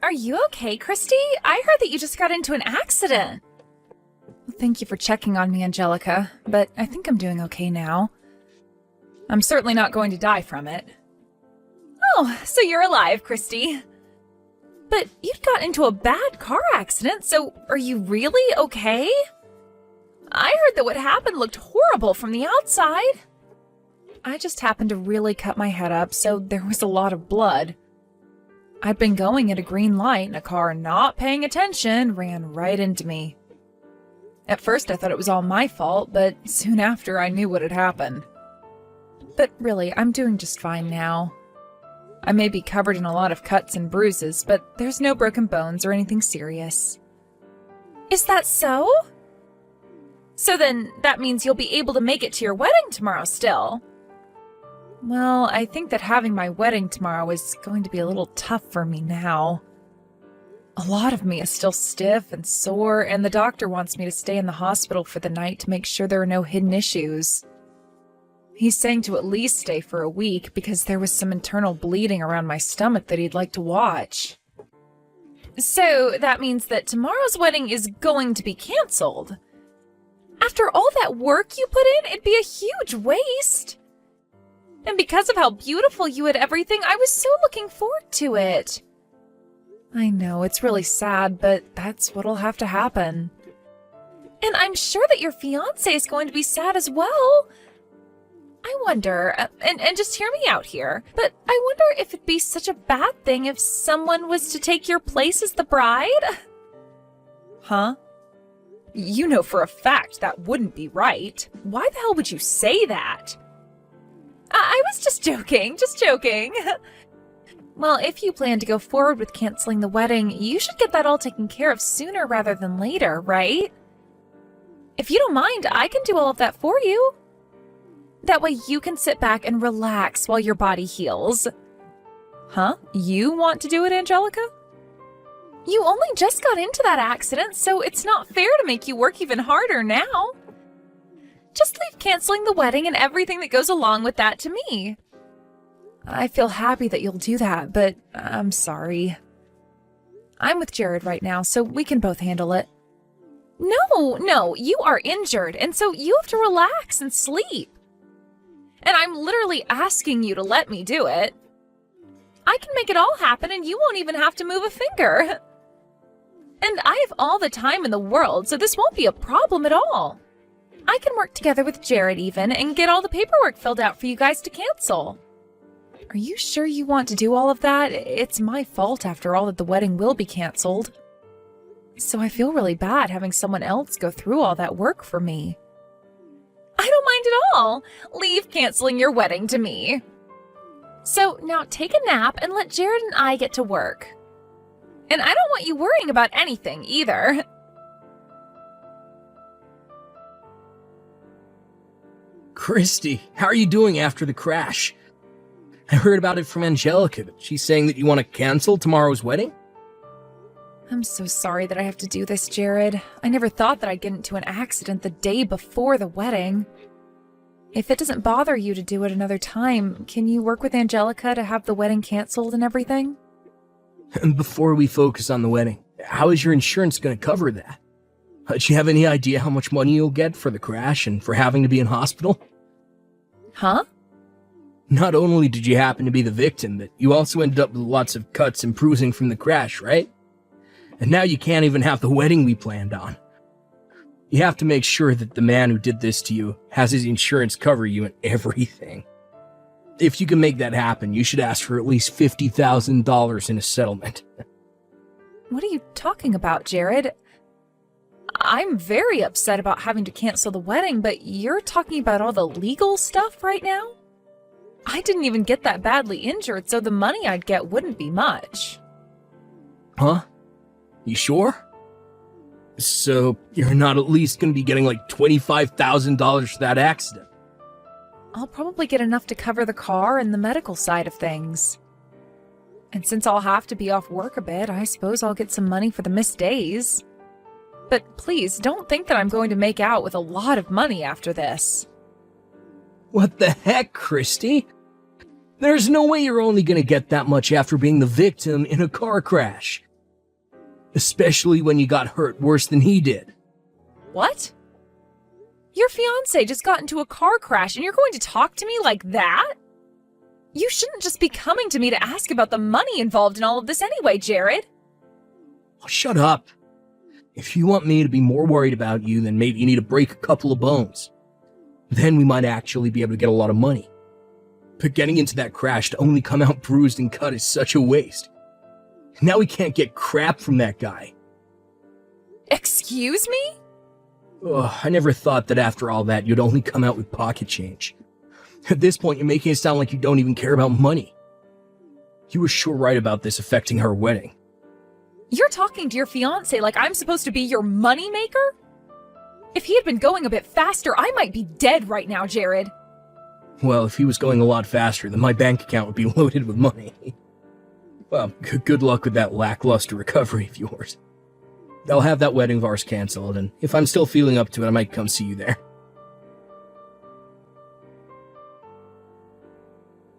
Are you okay, Christy? I heard that you just got into an accident. Thank you for checking on me, Angelica, but I think I'm doing okay now. I'm certainly not going to die from it. Oh, so you're alive, Christy. But you got into a bad car accident, so are you really okay? I heard that what happened looked horrible from the outside. I just happened to really cut my head up, so there was a lot of blood. I'd been going at a green light, and a car not paying attention ran right into me. At first I thought it was all my fault, but soon after I knew what had happened. But really, I'm doing just fine now. I may be covered in a lot of cuts and bruises, but there's no broken bones or anything serious. Is that so? So then, that means you'll be able to make it to your wedding tomorrow still. Well, I think that having my wedding tomorrow is going to be a little tough for me now. A lot of me is still stiff and sore, and the doctor wants me to stay in the hospital for the night to make sure there are no hidden issues. He's saying to at least stay for a week because there was some internal bleeding around my stomach that he'd like to watch. So that means that tomorrow's wedding is going to be canceled. After all that work you put in, it'd be a huge waste. And because of how beautiful you had everything, I was so looking forward to it. I know, it's really sad, but that's what'll have to happen. And I'm sure that your fiancé is going to be sad as well. I wonder, and just hear me out here, but I wonder if it'd be such a bad thing if someone was to take your place as the bride? Huh? You know for a fact that wouldn't be right. Why the hell would you say that? I was just joking. Well, if you plan to go forward with canceling the wedding, you should get that all taken care of sooner rather than later, right? If you don't mind, I can do all of that for you. That way you can sit back and relax while your body heals. Huh? You want to do it, Angelica? You only just got into that accident, so it's not fair to make you work even harder now. Just leave canceling the wedding and everything that goes along with that to me. I feel happy that you'll do that, but I'm sorry. I'm with Jared right now, so we can both handle it. No, you are injured, and so you have to relax and sleep. And I'm literally asking you to let me do it. I can make it all happen and you won't even have to move a finger. And I have all the time in the world, so this won't be a problem at all. I can work together with Jared even and get all the paperwork filled out for you guys to cancel. Are you sure you want to do all of that? It's my fault after all that the wedding will be canceled. So I feel really bad having someone else go through all that work for me. I don't mind at all. Leave canceling your wedding to me. So now take a nap and let Jared and I get to work. And I don't want you worrying about anything either. Christy, how are you doing after the crash? I heard about it from Angelica, but she's saying that you want to cancel tomorrow's wedding? I'm so sorry that I have to do this, Jared. I never thought that I'd get into an accident the day before the wedding. If it doesn't bother you to do it another time, can you work with Angelica to have the wedding canceled and everything? And before we focus on the wedding, how is your insurance going to cover that? Do you have any idea how much money you'll get for the crash and for having to be in hospital? Huh? Not only did you happen to be the victim, but you also ended up with lots of cuts and bruising from the crash, right? And now you can't even have the wedding we planned on. You have to make sure that the man who did this to you has his insurance cover you and everything. If you can make that happen, you should ask for at least $50,000 in a settlement. What are you talking about, Jared? I'm very upset about having to cancel the wedding, but you're talking about all the legal stuff right now? I didn't even get that badly injured, so the money I'd get wouldn't be much. Huh? You sure? So you're not at least going to be getting like $25,000 for that accident? I'll probably get enough to cover the car and the medical side of things. And since I'll have to be off work a bit, I suppose I'll get some money for the missed days. But please, don't think that I'm going to make out with a lot of money after this. What the heck, Christy? There's no way you're only going to get that much after being the victim in a car crash. Especially when you got hurt worse than he did. What? Your fiancé just got into a car crash and you're going to talk to me like that? You shouldn't just be coming to me to ask about the money involved in all of this anyway, Jared. Oh, shut up. If you want me to be more worried about you, then maybe you need to break a couple of bones. Then we might actually be able to get a lot of money. But getting into that crash to only come out bruised and cut is such a waste. Now we can't get crap from that guy. Excuse me? Ugh, I never thought that after all that you'd only come out with pocket change. At this point, you're making it sound like you don't even care about money. You were sure right about this affecting our wedding. You're talking to your fiancé like I'm supposed to be your moneymaker? If he had been going a bit faster, I might be dead right now, Jared. Well, if he was going a lot faster, then my bank account would be loaded with money. Well, good luck with that lackluster recovery of yours. I'll have that wedding of ours canceled, and if I'm still feeling up to it, I might come see you there.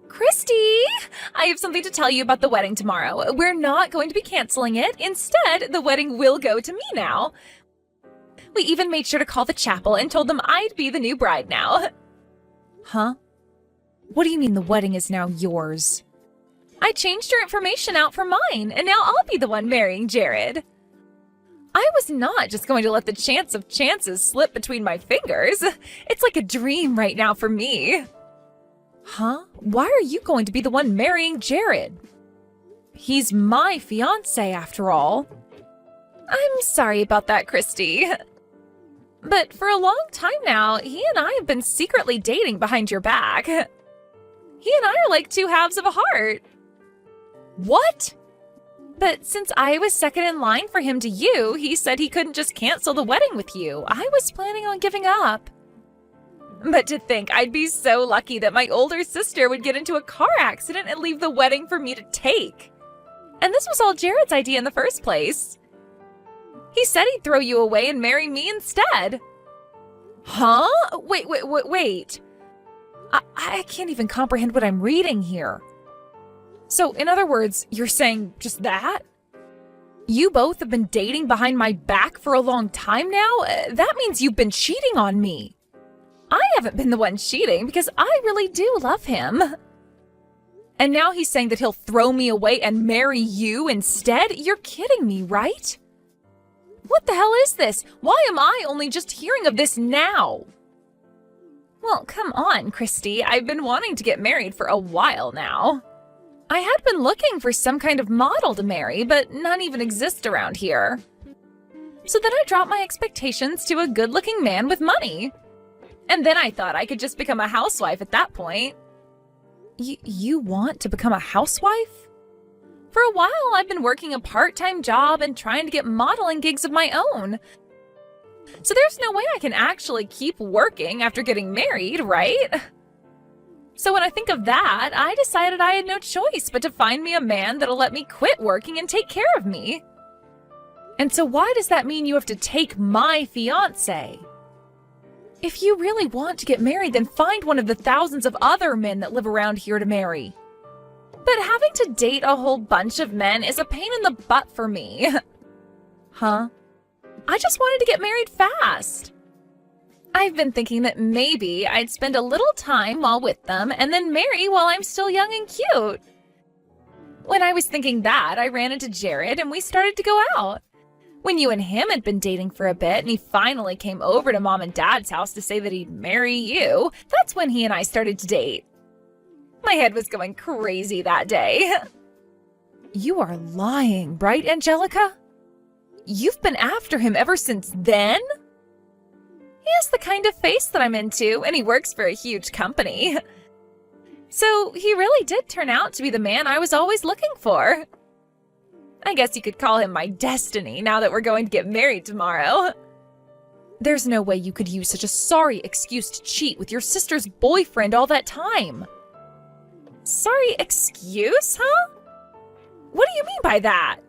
Christy, I have something to tell you about the wedding tomorrow. We're not going to be canceling it. Instead, the wedding will go to me now. We even made sure to call the chapel and told them I'd be the new bride now. Huh? What do you mean the wedding is now yours? I changed your information out for mine, and now I'll be the one marrying Jared. I was not just going to let the chance of chances slip between my fingers. It's like a dream right now for me. Huh? Why are you going to be the one marrying Jared? He's my fiancé, after all. I'm sorry about that, Christy. But for a long time now, he and I have been secretly dating behind your back. He and I are like two halves of a heart. What? But since I was second in line for him to you, he said he couldn't just cancel the wedding with you. I was planning on giving up. But to think I'd be so lucky that my older sister would get into a car accident and leave the wedding for me to take. And this was all Jared's idea in the first place. He said he'd throw you away and marry me instead. Huh? Wait. I can't even comprehend what I'm reading here. So, in other words, you're saying just that? You both have been dating behind my back for a long time now? That means you've been cheating on me. I haven't been the one cheating because I really do love him. And now he's saying that he'll throw me away and marry you instead? You're kidding me, right? What the hell is this? Why am I only just hearing of this now? Well, come on, Christy. I've been wanting to get married for a while now. I had been looking for some kind of model to marry, but none even exist around here. So then I dropped my expectations to a good-looking man with money. And then I thought I could just become a housewife at that point. You want to become a housewife? For a while, I've been working a part-time job and trying to get modeling gigs of my own. So there's no way I can actually keep working after getting married, right? So when I think of that, I decided I had no choice but to find me a man that'll let me quit working and take care of me. And so why does that mean you have to take my fiancé? If you really want to get married, then find one of the thousands of other men that live around here to marry. But having to date a whole bunch of men is a pain in the butt for me. Huh? I just wanted to get married fast. I've been thinking that maybe I'd spend a little time while with them and then marry while I'm still young and cute. When I was thinking that, I ran into Jared and we started to go out. When you and him had been dating for a bit and he finally came over to Mom and Dad's house to say that he'd marry you, that's when he and I started to date. My head was going crazy that day. You are lying, right, Angelica? You've been after him ever since then? He has the kind of face that I'm into, and he works for a huge company. So he really did turn out to be the man I was always looking for. I guess you could call him my destiny now that we're going to get married tomorrow. There's no way you could use such a sorry excuse to cheat with your sister's boyfriend all that time. Sorry excuse, huh? What do you mean by that?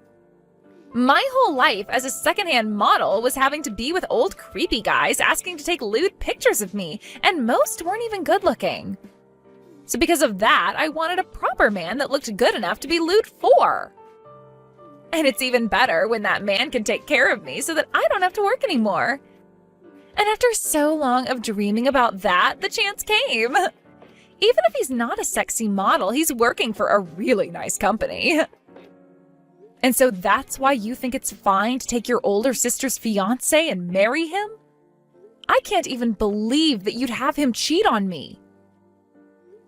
My whole life as a secondhand model was having to be with old creepy guys asking to take lewd pictures of me, and most weren't even good looking. So because of that, I wanted a proper man that looked good enough to be lewd for. And it's even better when that man can take care of me so that I don't have to work anymore. And after so long of dreaming about that, the chance came. Even if he's not a sexy model, he's working for a really nice company. And so that's why you think it's fine to take your older sister's fiancé and marry him? I can't even believe that you'd have him cheat on me.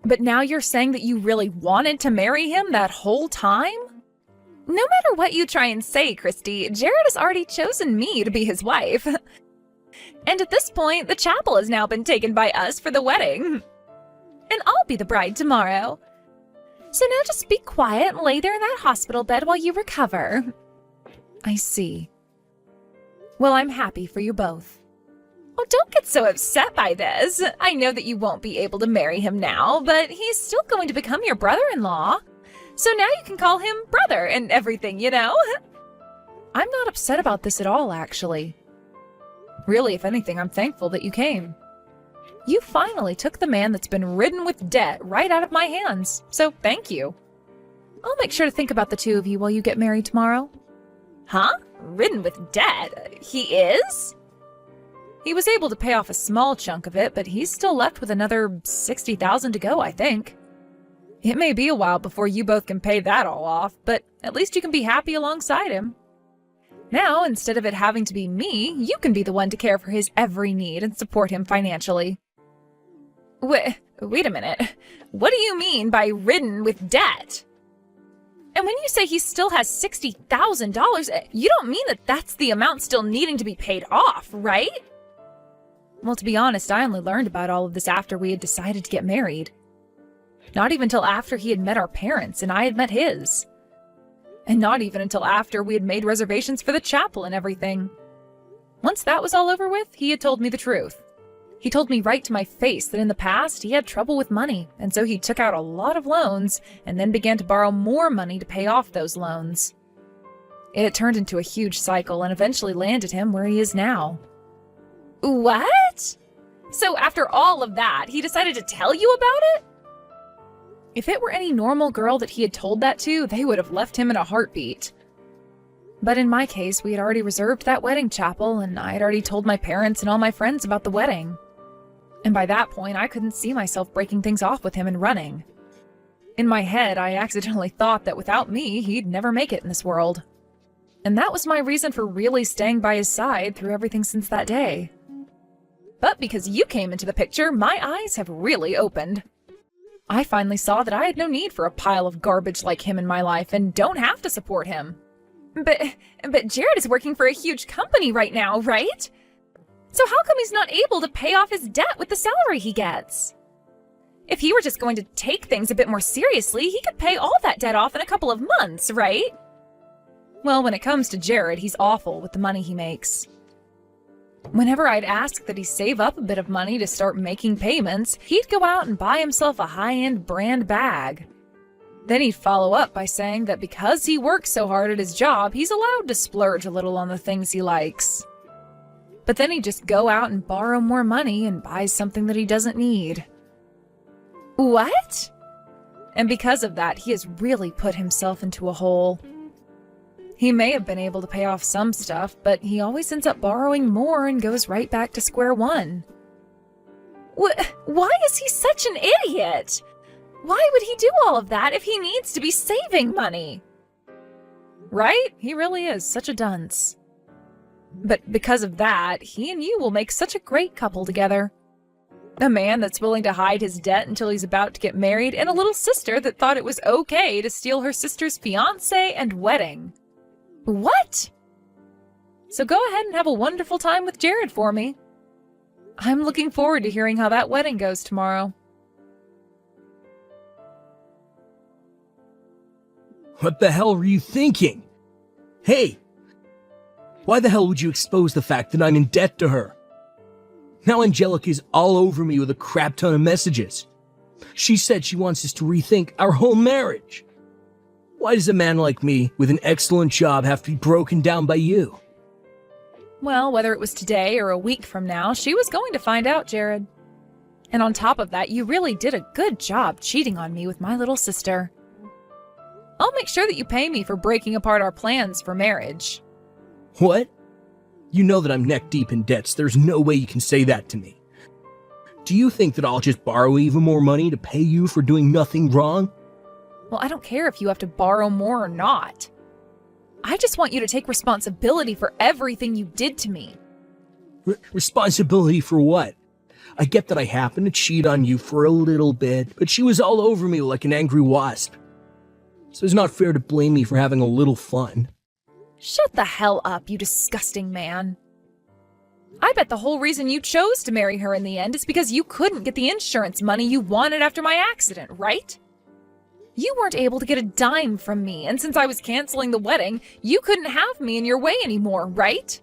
But now you're saying that you really wanted to marry him that whole time? No matter what you try and say, Christy, Jared has already chosen me to be his wife. And at this point, the chapel has now been taken by us for the wedding. And I'll be the bride tomorrow. So now just be quiet and lay there in that hospital bed while you recover. I see. Well, I'm happy for you both. Oh, don't get so upset by this. I know that you won't be able to marry him now, but he's still going to become your brother-in-law. So now you can call him brother and everything, you know? I'm not upset about this at all, actually. Really, if anything, I'm thankful that you came. You finally took the man that's been ridden with debt right out of my hands, so thank you. I'll make sure to think about the two of you while you get married tomorrow. Huh? Ridden with debt? He is? He was able to pay off a small chunk of it, but he's still left with another $60,000 to go, I think. It may be a while before you both can pay that all off, but at least you can be happy alongside him. Now, instead of it having to be me, you can be the one to care for his every need and support him financially. Wait a minute. What do you mean by ridden with debt? And when you say he still has $60,000, you don't mean that that's the amount still needing to be paid off, right? Well, to be honest, I only learned about all of this after we had decided to get married. Not even until after he had met our parents and I had met his. And not even until after we had made reservations for the chapel and everything. Once that was all over with, he had told me the truth. He told me right to my face that in the past he had trouble with money, and so he took out a lot of loans and then began to borrow more money to pay off those loans. It had turned into a huge cycle and eventually landed him where he is now. What? So after all of that, he decided to tell you about it? If it were any normal girl that he had told that to, they would have left him in a heartbeat. But in my case, we had already reserved that wedding chapel, and I had already told my parents and all my friends about the wedding. And by that point, I couldn't see myself breaking things off with him and running. In my head, I accidentally thought that without me, he'd never make it in this world. And that was my reason for really staying by his side through everything since that day. But because you came into the picture, my eyes have really opened. I finally saw that I had no need for a pile of garbage like him in my life and don't have to support him. But Jared is working for a huge company right now, right? So how come he's not able to pay off his debt with the salary he gets? If he were just going to take things a bit more seriously, he could pay all that debt off in a couple of months, right? Well, when it comes to Jared, he's awful with the money he makes. Whenever I'd ask that he save up a bit of money to start making payments, he'd go out and buy himself a high-end brand bag. Then he'd follow up by saying that because he works so hard at his job, he's allowed to splurge a little on the things he likes. But then he'd just go out and borrow more money and buy something that he doesn't need. What? And because of that, he has really put himself into a hole. He may have been able to pay off some stuff, but he always ends up borrowing more and goes right back to square one. Why is he such an idiot? Why would he do all of that if he needs to be saving money? Right? He really is such a dunce. But because of that, he and you will make such a great couple together. A man that's willing to hide his debt until he's about to get married, and a little sister that thought it was okay to steal her sister's fiancé and wedding. What? So go ahead and have a wonderful time with Jared for me. I'm looking forward to hearing how that wedding goes tomorrow. What the hell were you thinking? Hey! Why the hell would you expose the fact that I'm in debt to her? Now Angelica's all over me with a crap ton of messages. She said she wants us to rethink our whole marriage. Why does a man like me, with an excellent job, have to be broken down by you? Well, whether it was today or a week from now, she was going to find out, Jared. And on top of that, you really did a good job cheating on me with my little sister. I'll make sure that you pay me for breaking apart our plans for marriage. What? You know that I'm neck deep in debts. There's no way you can say that to me. Do you think that I'll just borrow even more money to pay you for doing nothing wrong? Well, I don't care if you have to borrow more or not. I just want you to take responsibility for everything you did to me. Responsibility for what? I get that I happened to cheat on you for a little bit, but she was all over me like an angry wasp. So it's not fair to blame me for having a little fun. Shut the hell up, you disgusting man. I bet the whole reason you chose to marry her in the end is because you couldn't get the insurance money you wanted after my accident, right? You weren't able to get a dime from me, and since I was canceling the wedding, you couldn't have me in your way anymore, right?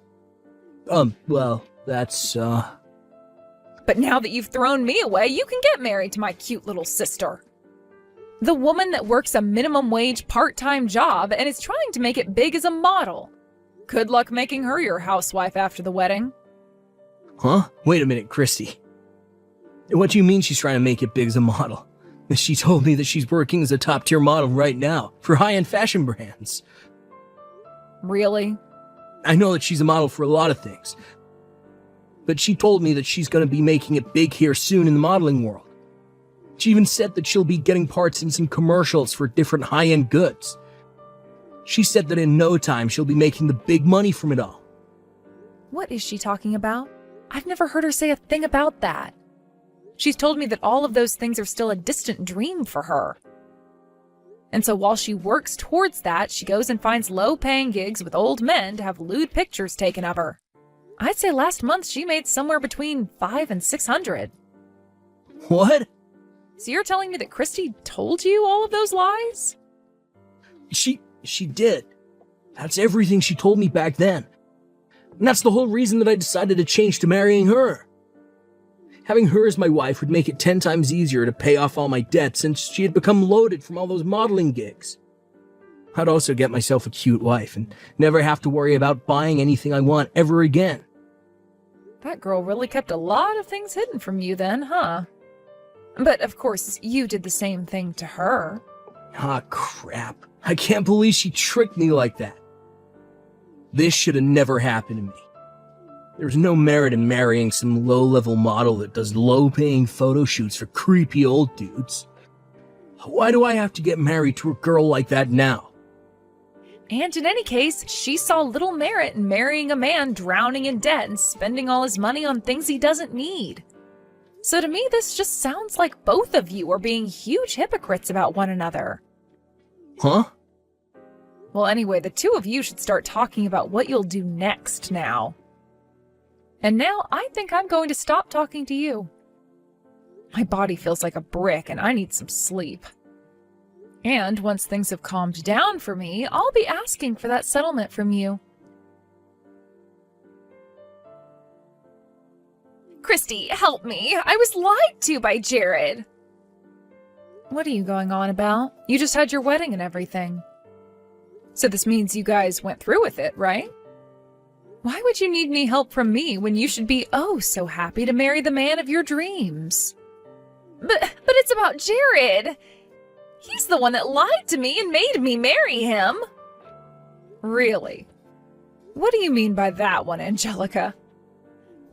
Well, that's, But now that you've thrown me away, you can get married to my cute little sister. The woman that works a minimum wage part-time job and is trying to make it big as a model. Good luck making her your housewife after the wedding. Huh? Wait a minute, Christy. What do you mean she's trying to make it big as a model? She told me that she's working as a top-tier model right now for high-end fashion brands. Really? I know that she's a model for a lot of things. But she told me that she's going to be making it big here soon in the modeling world. She even said that she'll be getting parts in some commercials for different high-end goods. She said that in no time she'll be making the big money from it all. What is she talking about? I've never heard her say a thing about that. She's told me that all of those things are still a distant dream for her. And so while she works towards that, she goes and finds low-paying gigs with old men to have lewd pictures taken of her. I'd say last month she made somewhere between $500 and $600. What? So you're telling me that Christy told you all of those lies? She did. That's everything she told me back then. And that's the whole reason that I decided to change to marrying her. Having her as my wife would make it 10 times easier to pay off all my debts since she had become loaded from all those modeling gigs. I'd also get myself a cute wife and never have to worry about buying anything I want ever again. That girl really kept a lot of things hidden from you then, huh? But of course, you did the same thing to her. Ah, crap. I can't believe she tricked me like that. This should have never happened to me. There's no merit in marrying some low-level model that does low-paying photo shoots for creepy old dudes. Why do I have to get married to a girl like that now? And in any case, she saw little merit in marrying a man drowning in debt and spending all his money on things he doesn't need. So to me, this just sounds like both of you are being huge hypocrites about one another. Huh? Well, anyway, the two of you should start talking about what you'll do next now. And now I think I'm going to stop talking to you. My body feels like a brick and I need some sleep. And once things have calmed down for me, I'll be asking for that settlement from you. Christy, help me. I was lied to by Jared. What are you going on about? You just had your wedding and everything. So this means you guys went through with it, right? Why would you need any help from me when you should be oh so happy to marry the man of your dreams? But it's about Jared. He's the one that lied to me and made me marry him. Really? What do you mean by that one, Angelica?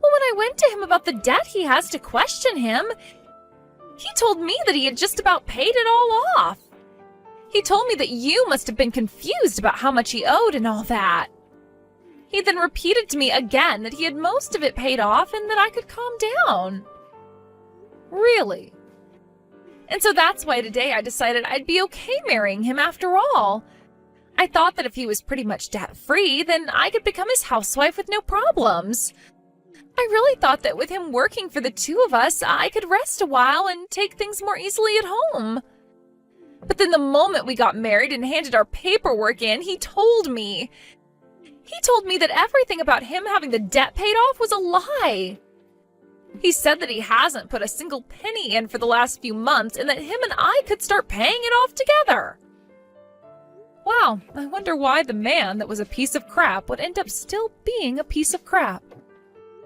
Well, when I went to him about the debt he has to question him, he told me that he had just about paid it all off. He told me that you must have been confused about how much he owed and all that. He then repeated to me again that he had most of it paid off and that I could calm down. Really? And so that's why today I decided I'd be okay marrying him after all. I thought that if he was pretty much debt-free, then I could become his housewife with no problems. I really thought that with him working for the two of us, I could rest a while and take things more easily at home. But then the moment we got married and handed our paperwork in, he told me that everything about him having the debt paid off was a lie. He said that he hasn't put a single penny in for the last few months and that him and I could start paying it off together. Wow, I wonder why the man that was a piece of crap would end up still being a piece of crap.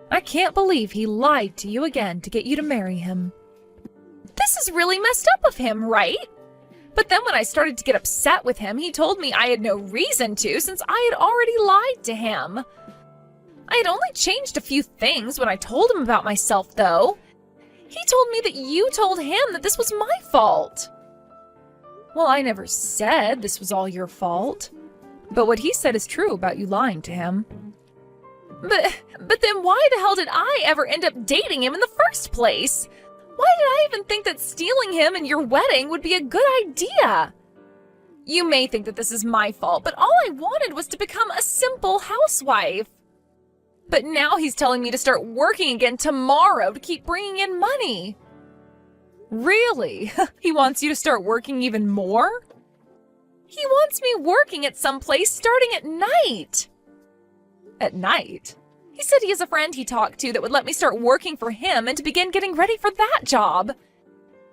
I can't believe he lied to you again to get you to marry him. This is really messed up of him, right? But then when I started to get upset with him, he told me I had no reason to since I had already lied to him. I had only changed a few things when I told him about myself, though. He told me that you told him that this was my fault. Well, I never said this was all your fault. But what he said is true about you lying to him. But then why the hell did I ever end up dating him in the first place? Why did I even think that stealing him in your wedding would be a good idea? You may think that this is my fault, but all I wanted was to become a simple housewife. But now he's telling me to start working again tomorrow to keep bringing in money. Really? He wants you to start working even more? He wants me working at some place starting at night. At night? He said he has a friend he talked to that would let me start working for him and to begin getting ready for that job.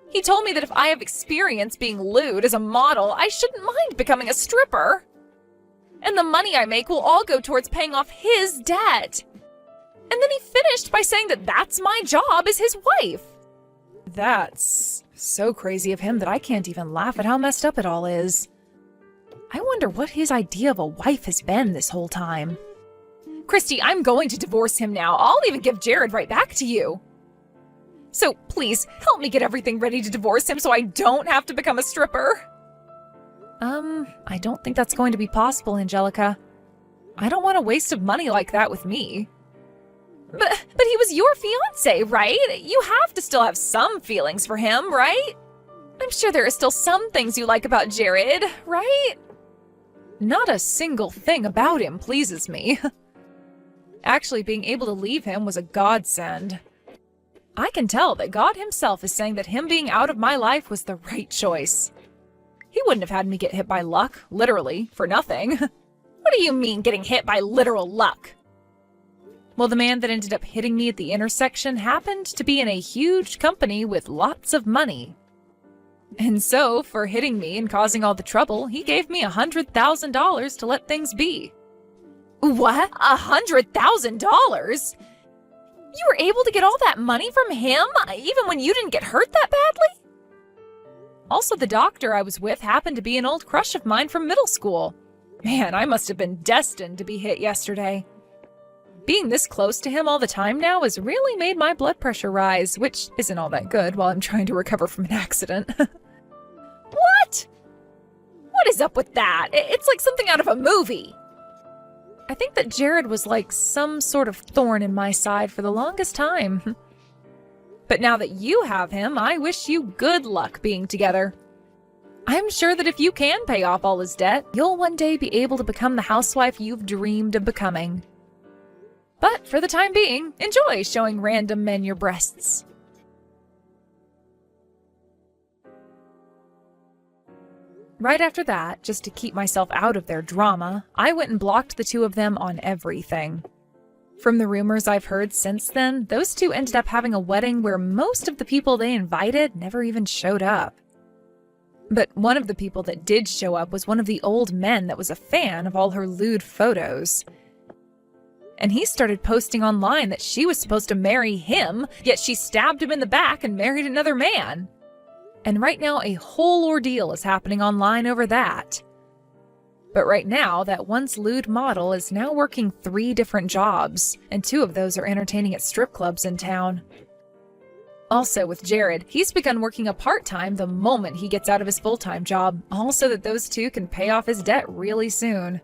He told me that if I have experience being lewd as a model, I shouldn't mind becoming a stripper. And the money I make will all go towards paying off his debt. And then he finished by saying that that's my job as his wife. That's so crazy of him that I can't even laugh at how messed up it all is. I wonder what his idea of a wife has been this whole time. Christy, I'm going to divorce him now. I'll even give Jared right back to you. So please, help me get everything ready to divorce him so I don't have to become a stripper. I don't think that's going to be possible, Angelica. I don't want a waste of money like that with me. But he was your fiancé, right? You have to still have some feelings for him, right? I'm sure there are still some things you like about Jared, right? Not a single thing about him pleases me. Actually, being able to leave him was a godsend. I can tell that God himself is saying that him being out of my life was the right choice. He wouldn't have had me get hit by luck, literally, for nothing. What do you mean, getting hit by literal luck? Well, the man that ended up hitting me at the intersection happened to be in a huge company with lots of money. And so, for hitting me and causing all the trouble, he gave me $100,000 to let things be. What? $100,000? You were able to get all that money from him, even when you didn't get hurt that badly? Also, the doctor I was with happened to be an old crush of mine from middle school. Man, I must have been destined to be hit yesterday. Being this close to him all the time now has really made my blood pressure rise, which isn't all that good while I'm trying to recover from an accident. What? What is up with that? It's like something out of a movie. I think that Jared was like some sort of thorn in my side for the longest time. But now that you have him, I wish you good luck being together. I'm sure that if you can pay off all his debt, you'll one day be able to become the housewife you've dreamed of becoming. But for the time being, enjoy showing random men your breasts. Right after that, just to keep myself out of their drama, I went and blocked the two of them on everything. From the rumors I've heard since then, those two ended up having a wedding where most of the people they invited never even showed up. But one of the people that did show up was one of the old men that was a fan of all her lewd photos. And he started posting online that she was supposed to marry him, yet she stabbed him in the back and married another man. And right now, a whole ordeal is happening online over that. But right now, that once lewd model is now working 3 different jobs, and 2 of those are entertaining at strip clubs in town. Also, with Jared, he's begun working a part-time the moment he gets out of his full-time job, all so that those 2 can pay off his debt really soon.